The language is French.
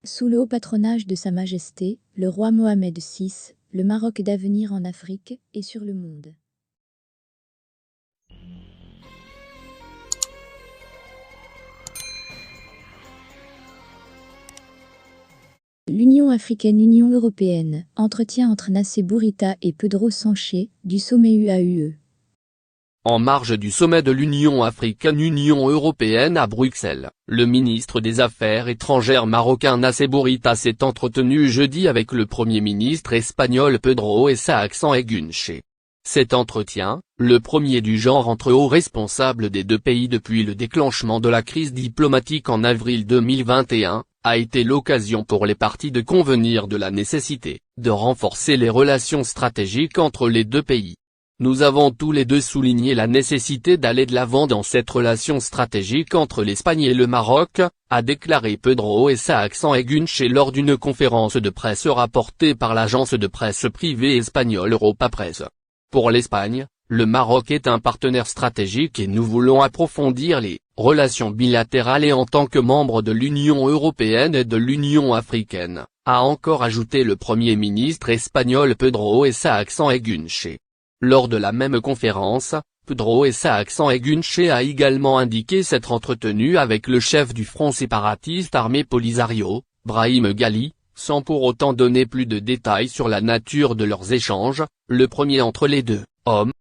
Sous le haut patronage de Sa Majesté, le roi Mohamed VI, le Maroc d'avenir en Afrique et sur le monde. L'Union africaine-Union européenne, entretien entre Nassé Bourita et Pedro Sánchez, du sommet UAUE. En marge du sommet de l'Union africaine-Union européenne à Bruxelles, le ministre des Affaires étrangères marocain Nassé Bourita s'est entretenu jeudi avec le Premier ministre espagnol Pedro Sánchez. Cet entretien, le premier du genre entre hauts responsables des deux pays depuis le déclenchement de la crise diplomatique en avril 2021, a été l'occasion pour les parties de convenir de la nécessité de renforcer les relations stratégiques entre les deux pays. Nous avons tous les deux souligné la nécessité d'aller de l'avant dans cette relation stratégique entre l'Espagne et le Maroc, a déclaré Pedro Sánchez lors d'une conférence de presse rapportée par l'agence de presse privée espagnole Europa Press. Pour l'Espagne, le Maroc est un partenaire stratégique et nous voulons approfondir les relations bilatérales et en tant que membre de l'Union européenne et de l'Union africaine, a encore ajouté le Premier ministre espagnol Pedro Sánchez. Lors de la même conférence, Pedro Sánchez a également indiqué s'être entretenu avec le chef du front séparatiste armé Polisario, Brahim Ghali, sans pour autant donner plus de détails sur la nature de leurs échanges, le premier entre les deux hommes,